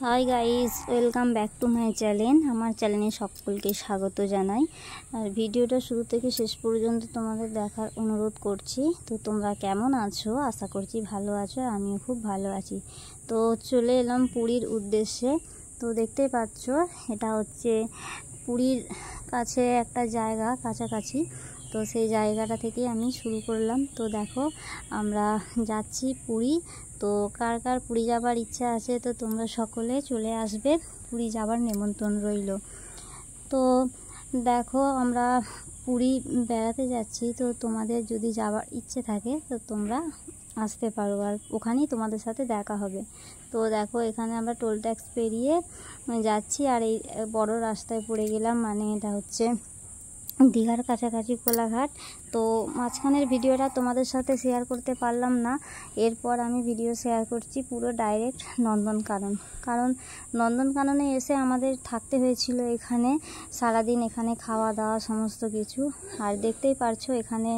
Hi guys, welcome back to my channel. আমার চ্যানেলে সকলকে স্বাগত জানাই। আর ভিডিওটা শুরু থেকে শেষ পর্যন্ত তোমাদের দেখার অনুরোধ করছি। তো তোমরা কেমন আছো? আশা করছি ভালো আছো, আর আমিও খুব ভালো আছি। তো চলে এলাম পুরীর উদ্দেশ্যে। তো দেখতেই পাচ্ছ, এটা হচ্ছে পুরীর কাছে একটা জায়গা, কাছাকাছি। তো সেই জায়গাটা থেকে আমি শুরু করলাম। তো দেখো, আমরা যাচ্ছি পুরী। তো কার কার পুরী যাবার ইচ্ছা আছে, তো তোমরা সকলে চলে আসবে, পুরী যাবার নেমন্তন্ন রইল। তো দেখো, আমরা পুরী বেড়াতে যাচ্ছি। তো তোমাদের যদি যাওয়ার ইচ্ছে থাকে তো তোমরা আসতে পারো, আর ওখানেই তোমাদের সাথে দেখা হবে। তো দেখো, এখানে আমরা টোল ট্যাক্স পেরিয়ে যাচ্ছি, আর এই বড় রাস্তায় পড়ে গেলাম। মানে এটা হচ্ছে দীঘার কাছাকাছি কোলাঘাট। তো মাঝখানের ভিডিওটা তোমাদের সাথে শেয়ার করতে পারলাম না। এরপর আমি ভিডিও শেয়ার করছি পুরো ডাইরেক্ট নন্দনকানন। কারণ নন্দনকাননে এসে আমাদের থাকতে হয়েছিল এখানে সারাদিন, এখানে খাওয়া দাওয়া সমস্ত কিছু। আর দেখতেই পারছো, এখানে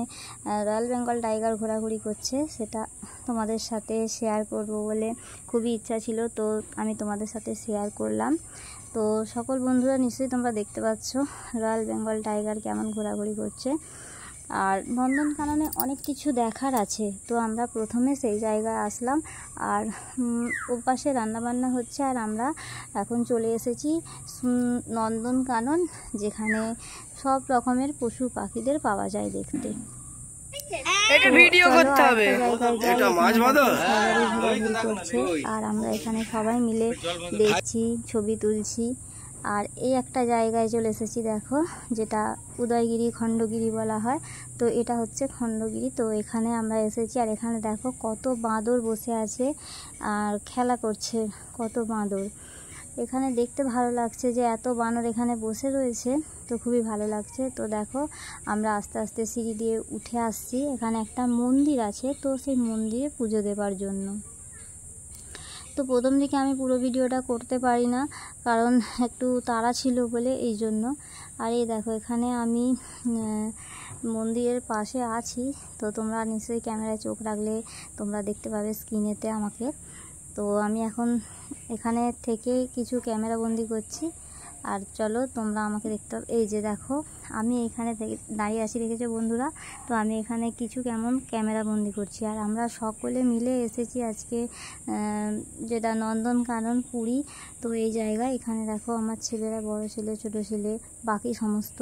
রয়্যাল বেঙ্গল টাইগার ঘোরাঘুরি করছে, সেটা তোমাদের সাথে শেয়ার করব বলে খুবই ইচ্ছা ছিল। তো আমি তোমাদের সাথে শেয়ার করলাম। তো সকল বন্ধুরা নিশ্চয়ই তোমরা দেখতে পাচ্ছ রয়্যাল বেঙ্গল টাইগার কেমন ঘোরাঘুরি করছে। আর নন্দনকাননে অনেক কিছু দেখার আছে। তো আমরা প্রথমে সেই জায়গায় আসলাম, আর ওপাশে রান্নাবান্না হচ্ছে, আর আমরা এখন চলে এসেছি নন্দনকানন, যেখানে সব রকমের পশু পাখিদের পাওয়া যায় দেখতে। আর আমরা এখানে সবাই মিলে দেখছি, ছবি তুলছি। আর এই একটা জায়গায় চলে এসেছি, দেখো, যেটা উদয়গিরি খণ্ডগিরি বলা হয়। তো এটা হচ্ছে খণ্ডগিরি। তো এখানে আমরা এসেছি, আর এখানে দেখো কত বাঁদর বসে আছে আর খেলা করছে, কত বাঁদর। এখানে দেখতে ভালো লাগছে যে এত বানর এখানে বসে রয়েছে, তো খুবই ভালো লাগছে। তো দেখো, আমরা আস্তে আস্তে সিঁড়ি দিয়ে উঠে আসছি। এখানে একটা মন্দির আছে, তো সেই মন্দিরে পুজো দেবার জন্য। তো প্রথম দিকে আমি পুরো ভিডিওটা করতে পারি না, কারণ একটু তাড়া ছিল বলে, এই জন্য। আর এই দেখো, এখানে আমি মন্দিরের পাশে আছি। তো তোমরা নিশ্চয়ই ক্যামেরায় চোখ রাখলে তোমরা দেখতে পাবে স্ক্রিনেতে আমাকে। তো আমি এখন এখানে থেকে কিছু ক্যামেরা বন্দি করছি, আর চলো তোমরা আমাকে দেখতে পাবে। এই যে দেখো, আমি এখানে দাঁড়িয়ে আছি, দেখেছো বন্ধুরা? তো আমি এখানে কিছু কেমন ক্যামেরা বন্দি করছি। আর আমরা সকলে মিলে এসেছি আজকে যেটা নন্দনকানন পুরী। তো এই জায়গায় এখানে দেখো, আমার ছেলেরা, বড় ছেলে, ছোট ছেলে, বাকি সমস্ত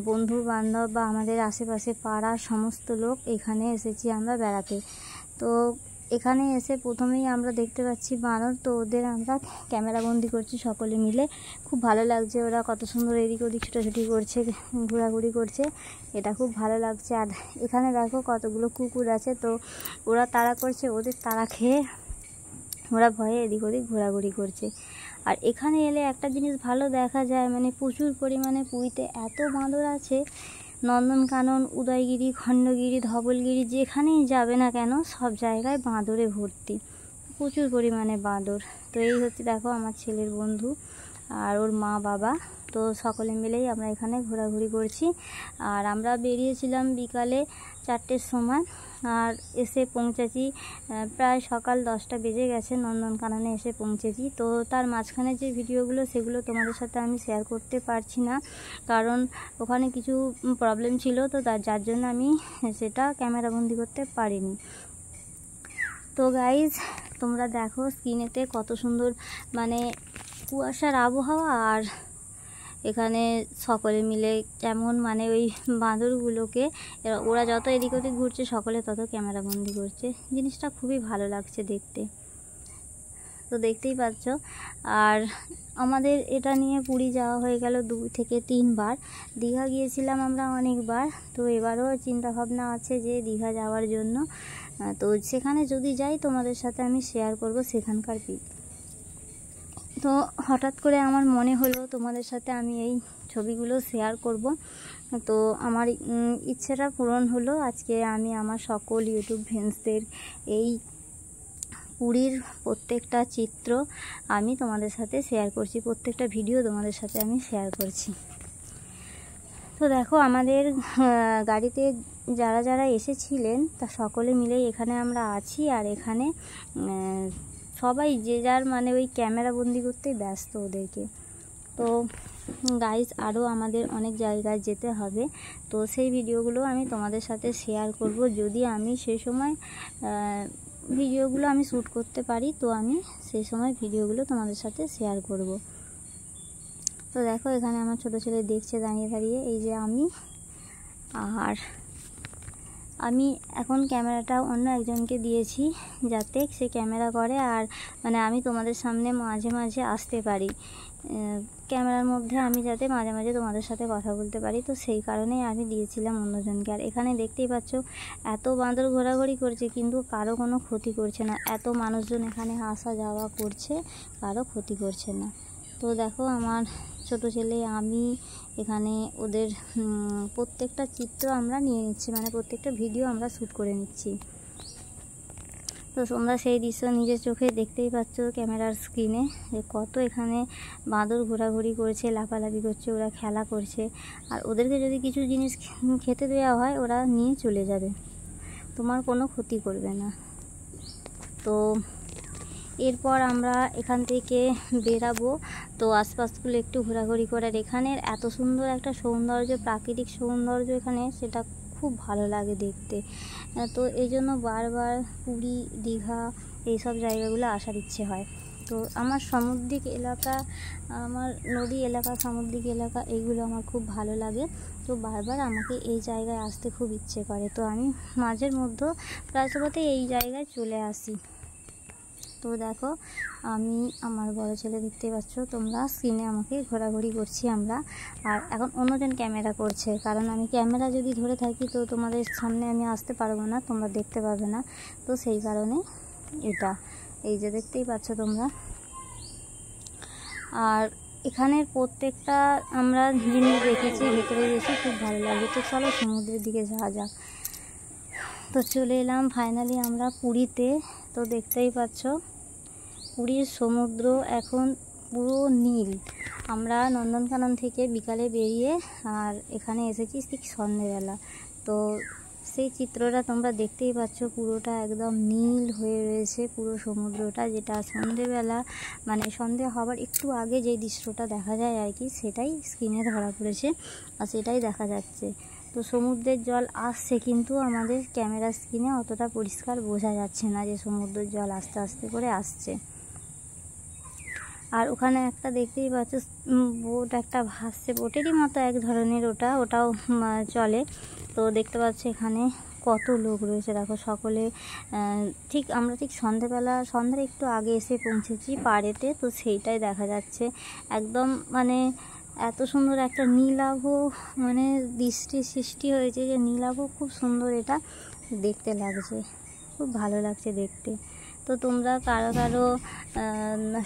বন্ধু বান্ধব বা আমাদের আশেপাশে পাড়ার সমস্ত লোক এখানে এসেছি আমরা বেড়াতে। তো এখানে এসে প্রথমেই আমরা দেখতে পাচ্ছি বানর। তো ওদের আমরা ক্যামেরা বন্দি করছি সকলে মিলে। খুব ভালো লাগছে, ওরা কত সুন্দর এদিক ওদিক ছুটাছুটি করছে, ঘোরাঘুরি করছে, এটা খুব ভালো লাগছে। আর এখানে দেখো কতগুলো কুকুর আছে, তো ওরা তাড়া করছে, ওদের তাড়া খেয়ে ওরা ভয়ে এদিক ওদিক ঘোরাঘুরি করছে। আর এখানে এলে একটা জিনিস ভালো দেখা যায়, মানে প্রচুর পরিমাণে পুরীতে এত বাঁদর আছে। নন্দনকানন, উদয়গিরি, খণ্ডগিরি, ধবলগিরি, যেখানেই যাবে না কেন সব জায়গায় বাঁদরে ভর্তি, প্রচুর পরিমাণে বাঁদর। তো এই হচ্ছে দেখো আমার ছেলের বন্ধু আর ওর মা বাবা। তো সকলে মিলেই আমরা এখানে ঘোরাঘুরি করছি। আর আমরা বেরিয়েছিলাম বিকালে 4টের সময়, আর এসে পৌঁছেছি প্রায় সকাল 10টা বেজে গেছে। নন্দনকাননে এসে পৌঁছেছি। তো তার মাঝখানে যে ভিডিওগুলো, সেগুলো তোমাদের সাথে আমি শেয়ার করতে পারছি না, কারণ ওখানে কিছু প্রবলেম ছিল। তো যার জন্য আমি সেটা ক্যামেরা বন্দি করতে পারিনি। তো গাইজ, তোমরা দেখো স্ক্রিনেতে কত সুন্দর মানে কুয়াশার আবহাওয়া। আর এখানে সকলে মিলে যেমন মানে ওই বাঁদরগুলোকে, ওরা যত এদিক ওদিক ঘুরছে সকলে তত ক্যামেরা বন্দি করছে। জিনিসটা খুবই ভালো লাগছে দেখতে। তো দেখতেই পাচ্ছ। আর আমাদের এটা নিয়ে পুরী যাওয়া হয়ে গেল 2 থেকে 3 বার। দীঘা গিয়েছিলাম আমরা অনেকবার। তো এবারও চিন্তাভাবনা আছে যে দীঘা যাওয়ার জন্য। তো সেখানে যদি যাই তোমাদের সাথে আমি শেয়ার করব সেখানকার পিক। তো হঠাৎ করে আমার মনে হলো তোমাদের সাথে আমি এই ছবিগুলো শেয়ার করব। তো আমার ইচ্ছেটা পূরণ হলো। আজকে আমি আমার সকল ইউটিউব ফ্রেন্ডসদের এই পুরীর প্রত্যেকটা চিত্র আমি তোমাদের সাথে শেয়ার করছি, প্রত্যেকটা ভিডিও তোমাদের সাথে আমি শেয়ার করছি। তো দেখো, আমাদের গাড়িতে যারা যারা এসেছিলেন তা সকলে মিলেই এখানে আমরা আছি। আর এখানে সবাই যে যার মানে ওই ক্যামেরা বন্দি করতেই ব্যস্ত ওদেরকে। তো গাইস আরও আমাদের অনেক জায়গায় যেতে হবে, তো সেই ভিডিওগুলো আমি তোমাদের সাথে শেয়ার করব। যদি আমি সেই সময় ভিডিওগুলো আমি শ্যুট করতে পারি, তো আমি সেই সময় ভিডিওগুলো তোমাদের সাথে শেয়ার করব। তো দেখো এখানে আমার ছোট ছেলে দেখছে দাঁড়িয়ে দাঁড়িয়ে, এই যে আর আমি এখন ক্যামেরাটা অন্য একজনকে দিয়েছি যাতে সে ক্যামেরা করে, আর মানে আমি তোমাদের সামনে মাঝে মাঝে আসতে পারি, ক্যামেরার মধ্যে আমি যাতে মাঝে মাঝে তোমাদের সাথে কথা বলতে পারি, তো সেই কারণেই আমি দিয়েছিলাম অন্যজনকে। আর এখানে দেখতেই পাচ্ছ এত বাঁদর ঘোরাঘুরি করছে কিন্তু কারো কোনো ক্ষতি করছে না, এত মানুষজন এখানে আসা যাওয়া করছে, কারো ক্ষতি করছে না। তো দেখো আমার ছোট ছেলে আমি এখানে ওদের প্রত্যেকটা চিত্র আমরা নিয়ে নিচ্ছি, মানে প্রত্যেকটা ভিডিও আমরা শ্যুট করে নিচ্ছি। তো তোমরা সেই দৃশ্য নিজের চোখে দেখতেই পাচ্ছ ক্যামেরার স্ক্রিনে, যে কত এখানে বাঁদর ঘোরাঘুরি করছে, লাফালাফি করছে, ওরা খেলা করছে। আর ওদেরকে যদি কিছু জিনিস খেতে দেওয়া হয় ওরা নিয়ে চলে যাবে, তোমার কোনো ক্ষতি করবে না। তো এরপর আমরা এখান থেকে বেরাবো, তো আশপাশগুলো একটু ঘোরাঘুরি করার। এখানের এত সুন্দর একটা সৌন্দর্য, প্রাকৃতিক সৌন্দর্য এখানে, সেটা খুব ভালো লাগে দেখতে। তো এই জন্য বারবার পুরী, দীঘা এইসব জায়গাগুলো আসার ইচ্ছে হয়। তো আমার সামুদ্রিক এলাকা, আমার নদী এলাকা, সামুদ্রিক এলাকা এইগুলো আমার খুব ভালো লাগে, তো বারবার আমাকে এই জায়গায় আসতে খুব ইচ্ছে করে। তো আমি মাঝের মধ্যে প্রায় সময়তেই এই জায়গায় চলে আসি। তো দেখো আমি আমার বড় ছেলে দেখতে পাচ্ছ তোমরা স্ক্রিনে, আমাকে ঘোরাঘুরি করছি আমরা। আর এখন অন্যজন ক্যামেরা করছে, কারণ আমি ক্যামেরা যদি ধরে থাকি তো তোমাদের সামনে আমি আসতে পারবো না, তোমরা দেখতে পাবে না, তো সেই কারণে এটা এই যে দেখতেই পাচ্ছ তোমরা। আর এখানের প্রত্যেকটা আমরা জিনিস দেখেছি, ভেতরে গেছি, খুব ভালো লাগে। তো চলো সমুদ্রের দিকে যাওয়া যাক। তো চলে এলাম ফাইনালি আমরা পুরীতে। তো দেখতেই পাচ্ছ পুরীর সমুদ্র এখন পুরো নীল। আমরা নন্দনকানন থেকে বিকালে বেরিয়ে আর এখানে এসেছি ঠিক সন্ধ্যেবেলা, তো সেই চিত্রটা তোমরা দেখতেই পাচ্ছ, পুরোটা একদম নীল হয়ে রয়েছে পুরো সমুদ্রটা, যেটা সন্ধ্যেবেলা মানে সন্ধ্যে হবার একটু আগে যে দৃশ্যটা দেখা যায় আর কি, সেটাই স্ক্রিনে ধরা পড়েছে আর সেটাই দেখা যাচ্ছে। তো সমুদ্রের জল আসছে কিন্তু আমাদের ক্যামেরা স্ক্রিনে অতটা পরিষ্কার বোঝা যাচ্ছে না যে সমুদ্রের জল আস্তে আস্তে করে আসছে। আর ওখানে একটা দেখতেই পাচ্ছ বোট একটা ভাসছে, বোটেরই মতো এক ধরনের, ওটাও চলে। তো দেখতে পাচ্ছ এখানে কত লোক রয়েছে, দেখো সকলে ঠিক আমরা ঠিক সন্ধ্যার একটু আগে এসে পৌঁছেছি পাড়েতে, তো সেইটাই দেখা যাচ্ছে একদম মানে এত সুন্দর একটা নীলাভ মানে দৃষ্টির সৃষ্টি হয়েছে, যে নীলাভ খুব সুন্দর এটা দেখতে লাগছে, খুব ভালো লাগছে দেখতে। তো তোমরা কারা কারো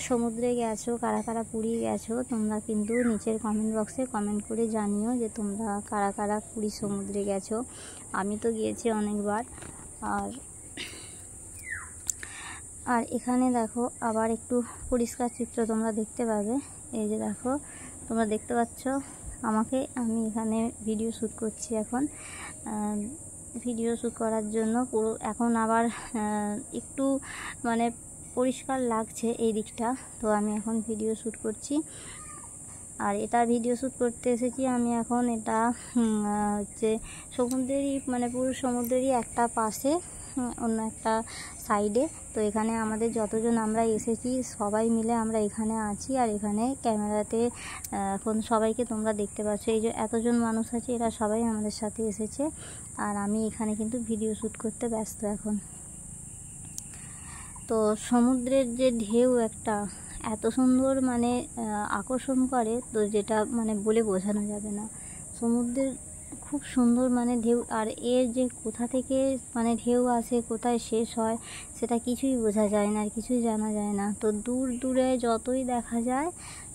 সমুদ্রে গেছো, কারা কারা পুরী গেছো, তোমরা কিন্তু নিচের কমেন্ট বক্সে কমেন্ট করে জানিও যে তোমরা কারা কারা পুরী সমুদ্রে গেছো। আমি তো গিয়েছি অনেকবার। আর এখানে দেখো আবার একটু পরিষ্কার চিত্র তোমরা দেখতে পাবে। এই যে দেখো তোমরা দেখতে পাচ্ছ আমি এখানে ভিডিও শ্যুট করছি এখন, ভিডিও শ্যুট করার জন্য পুরো এখন আবার একটু মানে পরিষ্কার লাগছে এই দিকটা, তো আমি এখন ভিডিও শ্যুট করছি। আর এটা ভিডিও শ্যুট করতে এসেছি আমি এখন, এটা হচ্ছে সমুদ্রেরই মানে পুরো সমুদ্রেরই একটা পাশে অন্য একটা সাইডে। তো এখানে আমাদের যতজন আমরা এসেছি সবাই মিলে আমরা এখানে আছি, আর এখানে ক্যামেরাতে এখন সবাইকে তোমরা দেখতে পাচ্ছ, এই যে এতজন মানুষ আছে এরা সবাই আমাদের সাথে এসেছে, আর আমি এখানে কিন্তু ভিডিও শ্যুট করতে ব্যস্ত এখন। তো সমুদ্রের যে ঢেউ একটা এত সুন্দর মানে আকর্ষণ করে, তো যেটা মানে বলে বোঝানো যাবে না। সমুদ্রের খুব সুন্দর মানে ঢেউ, আর এর যে কোথা থেকে মানে ঢেউ আসে কোথায় শেষ হয় সেটা কিছুই বোঝা যায় না, আর কিছুই জানা যায় না। তো দূর দূরে যতই দেখা যায়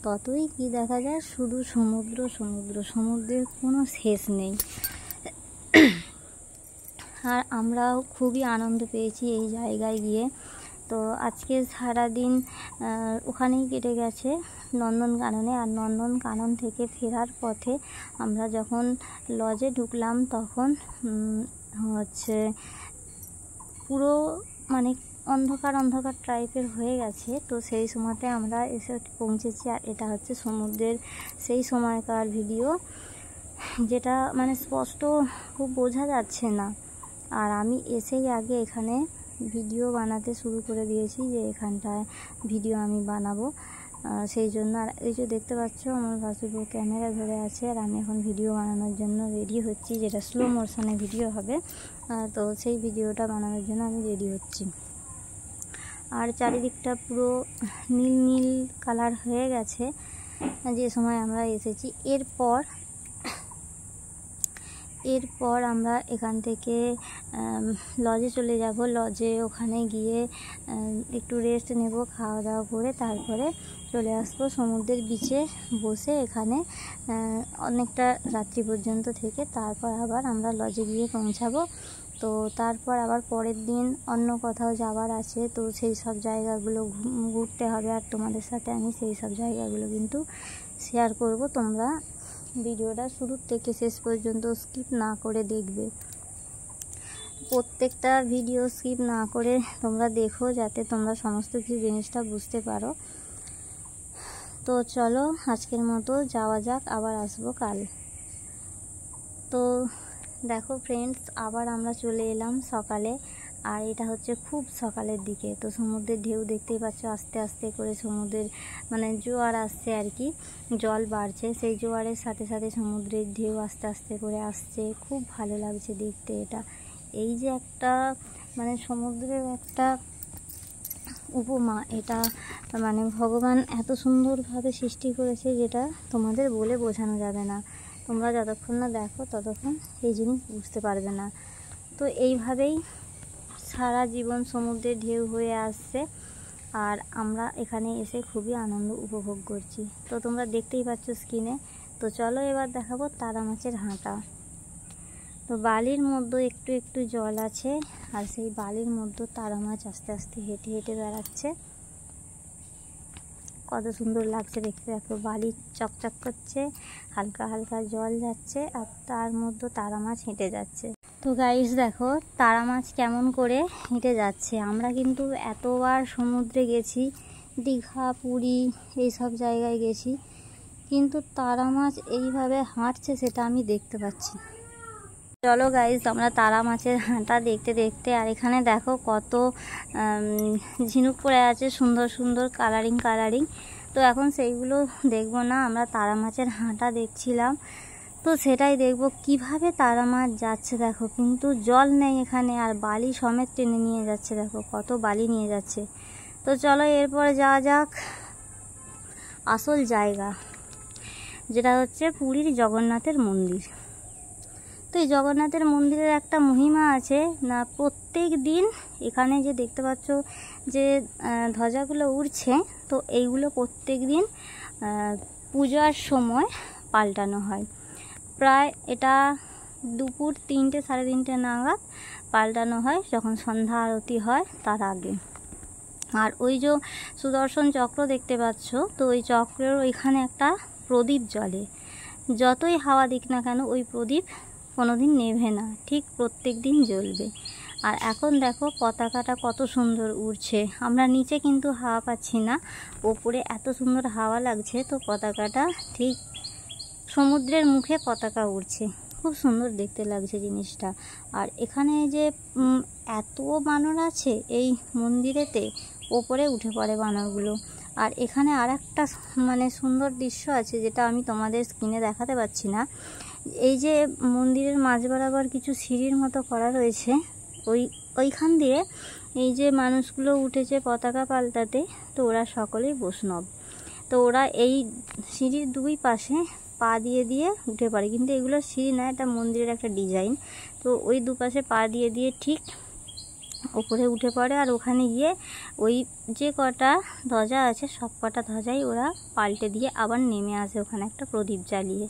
ততই কি দেখা যায়, শুধু সমুদ্র সমুদ্র, সমুদ্রের কোনো শেষ নেই। আর আমরাও খুবই আনন্দ পেয়েছি এই জায়গায় গিয়ে। তো আজকে সারাদিন ওখানেই কেটে গেছে নন্দনকাননে। আর নন্দনকানন থেকে ফেরার পথে আমরা যখন লজে ঢুকলাম তখন হচ্ছে পুরো মানে অন্ধকার অন্ধকার টাইপের হয়ে গেছে। তো সেই সময়তে আমরা এসে পৌঁছেছি, আর এটা হচ্ছে সমুদ্রের সেই সময়কার ভিডিও, যেটা মানে স্পষ্ট খুব বোঝা যাচ্ছে না। আর আমি এসেই আগে এখানে ভিডিও বানাতে শুরু করে দিয়েছি, যে এখানটায় ভিডিও আমি বানাবো সেই জন্য। আর এই যে দেখতে পাচ্ছ আমার ভাসুরবউ ক্যামেরা ধরে আছে, আর আমি এখন ভিডিও বানানোর জন্য রেডি হচ্ছি, যেটা স্লো মোশনে ভিডিও হবে। তো সেই ভিডিওটা বানানোর জন্য আমি রেডি হচ্ছি। আর চারিদিকটা পুরো নীল নীল কালার হয়ে গেছে যে সময় আমরা এসেছি। এরপর আমরা এখান থেকে লজে চলে যাব। লজে ওখানে গিয়ে একটু রেস্ট নেব, খাওয়া দাওয়া করে তারপরে চলে আসবো সমুদ্রের বিচে বসে এখানে অনেকটা রাত্রি পর্যন্ত থেকে তারপর আবার আমরা লজে গিয়ে পৌঁছাবো। তো তারপর আবার পরের দিন অন্য কোথাও যাওয়ার আছে, তো সেই সব জায়গাগুলো ঘুরতে হবে, আর তোমাদের সাথে আমি সেই সব জায়গাগুলো কিন্তু শেয়ার করব। তোমরা ভিডিওটা শুরু থেকে শেষ পর্যন্ত স্কিপ না করে দেখবে, প্রত্যেকটা ভিডিও স্কিপ না করে তোমরা দেখো, যাতে তোমরা সমস্ত কিছু জিনিসটা বুঝতে পারো। তো চলো আজকের মতো যাওয়া যাক, আবার আসবো কাল। তো দেখো ফ্রেন্ডস, আবার আমরা চলে এলাম সকালে, আর এটা হচ্ছে খুব সকালের দিকে। তো সমুদ্রের ঢেউ দেখতেই পাচ্ছ, আস্তে আস্তে করে সমুদ্রের মানে জোয়ার আসছে আর কি, জল বাড়ছে, সেই জোয়ারের সাথে সাথে সমুদ্রের ঢেউ আস্তে আস্তে করে আসছে। খুব ভালো লাগছে দেখতে এটা। এই যে একটা মানে সমুদ্রের একটা উপমা, এটা মানে ভগবান এত সুন্দরভাবে সৃষ্টি করেছে, যেটা তোমাদের বলে বোঝানো যাবে না। তোমরা যতক্ষণ না দেখো ততক্ষণ এই জিনিস বুঝতে পারবে না। তো এইভাবেই সারা জীবন সমুদ্রের ঢেউ হয়ে আসছে, আর আমরা এখানে এসে খুবই আনন্দ উপভোগ করছি। তো তোমরা দেখতেই পাচ্ছ স্ক্রিনে। তো চলো এবার দেখাবো তারা মাছের হাঁটা। তো বালির মধ্যে একটু একটু জল আছে, আর সেই বালির মধ্যে তারা মাছ আস্তে আস্তে হেঁটে হেঁটে বেড়াচ্ছে। কত সুন্দর লাগছে দেখতে। দেখো বালি চকচক করছে, হালকা হালকা জল যাচ্ছে, আর তার মধ্যে তারা মাছ হেঁটে যাচ্ছে। তো গাইস দেখো তারা মাছ কেমন করে হেঁটে যাচ্ছে। আমরা কিন্তু এতবার সমুদ্রে গেছি, দীঘা, পুরী এই সব জায়গায় গেছি, কিন্তু তারা মাছ এইভাবে হাঁটছে সেটা আমি দেখতে পাচ্ছি। চলো গাইস আমরা তারা মাছের হাঁটা দেখতে দেখতে, আর এখানে দেখো কত ঝিনুক পড়ে আছে, সুন্দর সুন্দর কালারিং। তো এখন সেইগুলো দেখবো না, আমরা তারা মাছের হাঁটা দেখছিলাম। তো সেটাই দেখবো কিভাবে তারা মাছ যাচ্ছে। দেখো কিন্তু জল নেই এখানে, আর বালি সমেত টেনে নিয়ে যাচ্ছে, দেখো কত বালি নিয়ে যাচ্ছে। তো চলো এরপরে যাওয়া যাক আসল জায়গা, যেটা হচ্ছে পুরীর জগন্নাথের মন্দির। তো এই জগন্নাথের মন্দিরের একটা মহিমা আছে না, প্রত্যেক দিন এখানে যে দেখতে পাচ্ছ যে ধ্বজাগুলো উড়ছে, তো এইগুলো প্রত্যেক দিন পূজার সময় পাল্টানো হয়। প্রায় এটা দুপুর 3টে সাড়ে 3টে নাগাদ পাল্টানো হয়, যখন সন্ধ্যা আরতি হয় তার আগে। আর ওই যে সুদর্শন চক্র দেখতে পাচ্ছ, তো ওই চক্রের ওইখানে একটা প্রদীপ জ্বলে, যতই হাওয়া দিক না কেন ওই প্রদীপ কোনোদিন নেভে না, ঠিক প্রত্যেক দিন জ্বলবে। আর এখন দেখো পতাকাটা কত সুন্দর উড়ছে। আমরা নিচে কিন্তু হাওয়া পাচ্ছি না, ওপরে এত সুন্দর হাওয়া লাগছে। তো পতাকাটা ঠিক সমুদ্রের মুখে পতাকা উড়ছে, খুব সুন্দর দেখতে লাগছে জিনিসটা। আর এখানে যে এত বানর আছে এই মন্দিরেতে, ওপরে উঠে পড়ে বানরগুলো। আর এখানে আর একটা মানে সুন্দর দৃশ্য আছে, যেটা আমি তোমাদের স্ক্রিনে দেখাতে পাচ্ছি না। এই যে মন্দিরের মাঝ বরাবর কিছু সিঁড়ির মতো করা রয়েছে, ওইখান দিয়ে এই যে মানুষগুলো উঠেছে পতাকা পাল্টাতে, তো ওরা সকলেই বৈষ্ণব। তো ওরা এই সিঁড়ির দুই পাশে পা দিয়ে দিয়ে উঠে পড়ে, কিন্তু এগুলো সিঁড়ি না, এটা মন্দিরের একটা ডিজাইন। তো ওই দুপাশে পা দিয়ে দিয়ে ঠিক ওপরে উঠে পড়ে, আর ওখানে গিয়ে ওই যে কটা ধ্বজা আছে সব কটা ধ্বজাই ওরা পাল্টে দিয়ে আবার নেমে আসে ওখানে একটা প্রদীপ জ্বালিয়ে।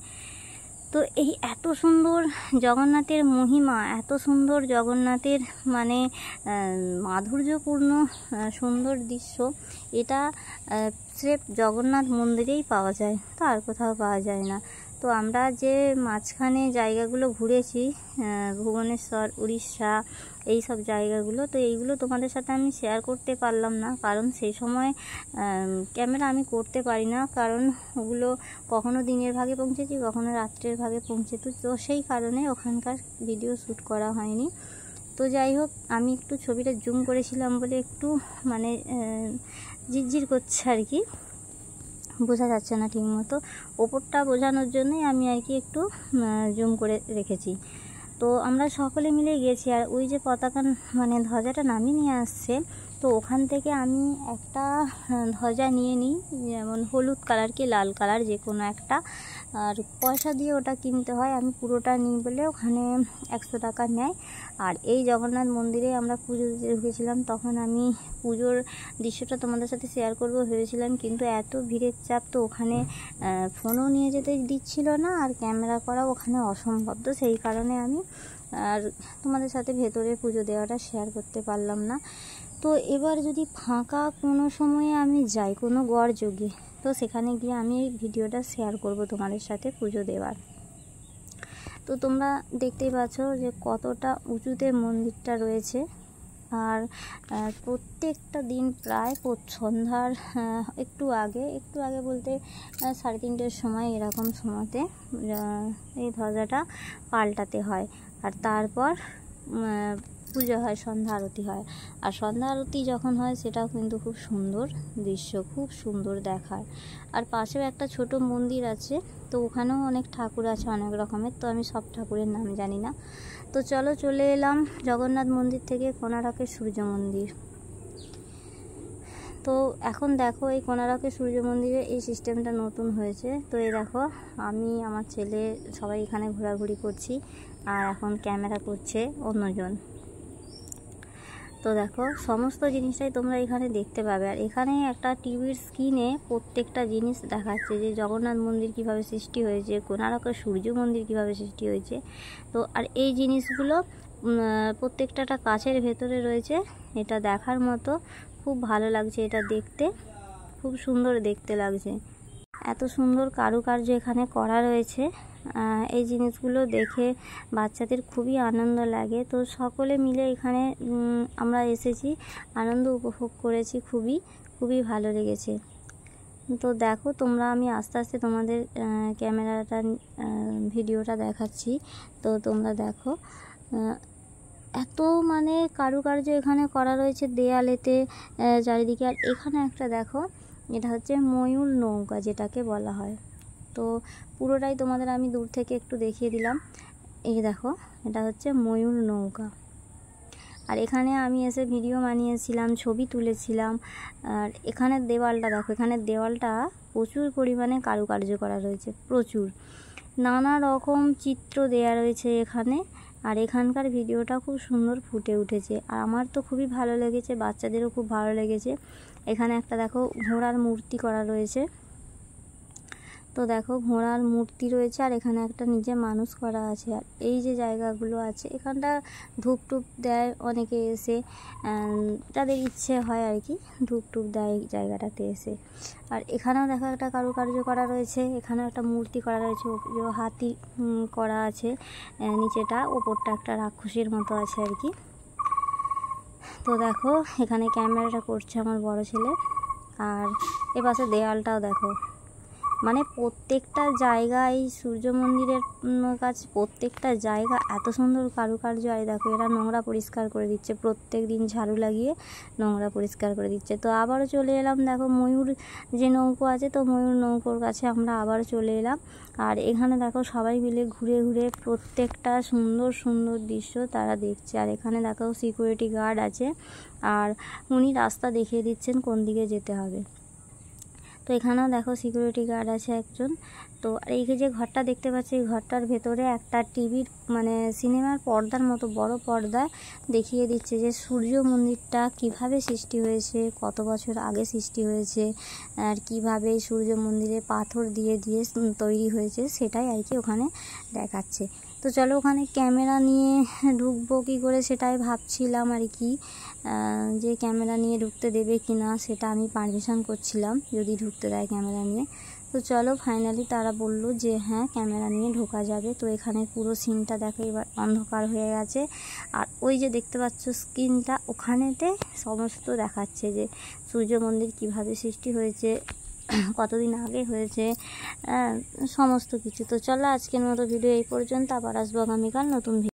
তো এই এত সুন্দর জগন্নাথের মহিমা, এত সুন্দর জগন্নাথের মানে মাধুর্যপূর্ণ সুন্দর দৃশ্য, এটা স্রেফ জগন্নাথ মন্দিরেই পাওয়া যায়, তো আর কোথাও পাওয়া যায় না। তো আমরা যে মাঝখানে জায়গাগুলো ঘুরেছি, ভুবনেশ্বর, উড়িষ্যা, এই সব জায়গাগুলো, তো এইগুলো তোমাদের সাথে আমি শেয়ার করতে পারলাম না, কারণ সেই সময় ক্যামেরা আমি করতে পারি না, কারণ ওগুলো কখনো দিনের ভাগে পৌঁছেছি, কখনো রাত্রের ভাগে পৌঁছেছি, তো সেই কারণে ওখানকার ভিডিও শ্যুট করা হয়নি। তো যাই হোক, আমি একটু ছবিটা জুম করেছিলাম বলে একটু মানে ঝিরঝির করছে আর কি, বোঝা যাচ্ছে না ঠিক মতো। ওপরটা বোঝানোর জন্যই আমি আর কি একটু জুম করে রেখেছি। তো আমরা সকলে মিলে গেছি, আর ওই যে পতাকা মানে ধ্বজাটা নামিয়ে নিয়ে আসছে, তো ওখান থেকে আমি একটা ধ্বজা নিয়ে নিই, যেমন হলুদ কালার কি লাল কালার যে কোনো একটা, আর পয়সা দিয়ে ওটা কিনতে হয়। আমি পুরোটা নিই বলে ওখানে 100 টাকা নেয়। আর এই জগন্নাথ মন্দিরে আমরা পুজো দিতে ঢুকেছিলাম, তখন আমি পুজোর দৃশ্যটা তোমাদের সাথে শেয়ার করব ভেবেছিলাম, কিন্তু এত ভিড়ের চাপ, তো ওখানে ফোনও নিয়ে যেতে দিচ্ছিল না, আর ক্যামেরা করা ওখানে অসম্ভব, তো সেই কারণে আমি আর তোমাদের সাথে ভেতরে পুজো দেওয়াটা শেয়ার করতে পারলাম না। তো এবার যদি ফাঁকা কোনো সময়ে আমি যাই কোনো গড়যোগে, তো সেখানে গিয়ে আমি এই ভিডিওটা শেয়ার করব তোমাদের সাথে পুজো দেওয়ার। তো তোমরা দেখতেই পাচ্ছ যে কতটা উঁচুতে মন্দিরটা রয়েছে। আর প্রত্যেকটা দিন প্রায় সন্ধ্যার একটু আগে বলতে 3:30-র সময়, এরকম সময়তে এই ধ্বজাটা পাল্টাতে হয়, আর তারপর পুজো হয়, সন্ধ্যা আরতি হয়। আর সন্ধ্যা আরতি যখন হয় সেটাও কিন্তু খুব সুন্দর দৃশ্য, খুব সুন্দর দেখার। আর পাশেও একটা ছোট মন্দির আছে, তো ওখানেও অনেক ঠাকুর আছে অনেক রকমের, তো আমি সব ঠাকুরের নাম জানি না। তো চলো চলে এলাম জগন্নাথ মন্দির থেকে কোণারকের সূর্য মন্দির। তো এখন দেখো এই কোণারকের সূর্য মন্দিরে এই সিস্টেমটা নতুন হয়েছে। তো এই দেখো আমি, আমার ছেলে সবাই এখানে ঘোরাঘুরি করছি, আর এখন ক্যামেরা করছে অন্যজন। তো দেখো সমস্ত জিনিসটাই তোমরা এখানে দেখতে পাবে। আর এখানে একটা টিভির স্ক্রিনে প্রত্যেকটা জিনিস দেখাচ্ছে, যে জগন্নাথ মন্দির কিভাবে সৃষ্টি হয়েছে, কোণারকের সূর্য মন্দির কিভাবে সৃষ্টি হয়েছে। তো আর এই জিনিসগুলো প্রত্যেকটা কাচের ভেতরে রয়েছে, এটা দেখার মতো খুব ভালো লাগছে, এটা দেখতে খুব সুন্দর দেখতে লাগছে। এত সুন্দর কারুকার্য এখানে করা রয়েছে, এই জিনিসগুলো দেখে বাচ্চাদের খুবই আনন্দ লাগে। তো সকলে মিলে এখানে আমরা এসেছি, আনন্দ উপভোগ করেছি, খুবই ভালো লেগেছে। তো দেখো তোমরা, আমি আস্তে আস্তে তোমাদের ক্যামেরাটা ভিডিওটা দেখাচ্ছি, তো তোমরা দেখো এত মানে কারুকার্য এখানে করা রয়েছে দেয়ালেতে, চারিদিকে। আর এখানে একটা দেখো, এটা হচ্ছে ময়ূর নৌকা যেটাকে বলা হয়। তো পুরোটাই তোমাদের আমি দূর থেকে একটু দেখিয়ে দিলাম। এই দেখো, এটা হচ্ছে ময়ূর নৌকা। আর এখানে আমি এসে ভিডিও বানিয়েছিলাম, ছবি তুলেছিলাম। আর এখানের দেওয়ালটা দেখো, এখানের দেওয়ালটা প্রচুর পরিমাণে কারুকার্য করা রয়েছে, প্রচুর নানা রকম চিত্র দেয়া রয়েছে এখানে। আর এখানকার ভিডিওটা খুব সুন্দর ফুটে উঠেছে, আর আমার তো খুবই ভালো লেগেছে, বাচ্চাদেরও খুব ভালো লেগেছে। এখানে একটা দেখো ঘোড়ার মূর্তি করা রয়েছে, তো দেখো ঘোড়ার মূর্তি রয়েছে, আর এখানে একটা নিজে মানুষ করা আছে। আর এই যে জায়গাগুলো আছে, এখানটা ধূপ টুপ দেয় অনেকে এসে, যাদের ইচ্ছে হয় আর কি, ধূপ টুপ দেয় এই জায়গাটাতে এসে। আর এখানেও দেখো একটা কারুকার্য করা রয়েছে, এখানেও একটা মূর্তি করা রয়েছে, হাতি করা আছে, নিচেটা, ওপরটা একটা রাক্ষসীর মতো আছে আর কি। তো দেখো এখানে ক্যামেরাটা করছে আমার বড় ছেলে। আর এপাশে দেয়ালটাও দেখো, মানে প্রত্যেকটা জায়গায় সূর্য মন্দিরের কাছে প্রত্যেকটা জায়গা এত সুন্দর কারুকার্য। আর দেখো এরা নোংরা পরিষ্কার করে দিচ্ছে, প্রত্যেক দিন ঝাড়ু লাগিয়ে নোংরা পরিষ্কার করে দিচ্ছে। তো আবারও চলে এলাম, দেখো ময়ূর যে নৌকো আছে, তো ময়ূর নৌকোর কাছে আমরা আবার চলে এলাম। আর এখানে দেখো সবাই মিলে ঘুরে ঘুরে প্রত্যেকটা সুন্দর সুন্দর দৃশ্য তারা দেখছে। আর এখানে দেখো সিকিউরিটি গার্ড আছে, আর উনি রাস্তা দেখিয়ে দিচ্ছেন কোন দিকে যেতে হবে। তো এখানেও দেখো সিকিউরিটি গার্ড আছে একজন। তো এই যে ঘরটা দেখতে পাচ্ছি, এই ঘরটার ভেতরে একটা টিভির মানে সিনেমার পর্দার মতো বড় পর্দায় দেখিয়ে দিচ্ছে যে সূর্য মন্দিরটা কিভাবে সৃষ্টি হয়েছে, কত বছর আগে সৃষ্টি হয়েছে, আর কিভাবে সূর্য মন্দিরে পাথর দিয়ে দিয়ে তৈরি হয়েছে, সেটাই আর কি ওখানে দেখাচ্ছে। তো চলো ওখানে ক্যামেরা নিয়ে ঢুকবো কী করে সেটাই ভাবছিলাম আর কি, যে ক্যামেরা নিয়ে ঢুকতে দেবে কি না সেটা আমি পারমিশন করছিলাম, যদি ঢুকতে দেয় ক্যামেরা নিয়ে। তো চলো ফাইনালি তারা বলল যে হ্যাঁ ক্যামেরা নিয়ে ঢোকা যাবে। তো এখানে পুরো সিনটা দেখো এবার অন্ধকার হয়ে গেছে, আর ওই যে দেখতে পাচ্ছ স্ক্রিনটা, ওখানেতে সমস্ত দেখাচ্ছে যে সূর্য মন্দির কিভাবে সৃষ্টি হয়েছে, কতদিন আগে হয়েছে, সমস্ত কিছু। তো চলো আজকের মতো ভিডিও এই পর্যন্ত, আবার আসবো আগামীকাল নতুন ভিডিও।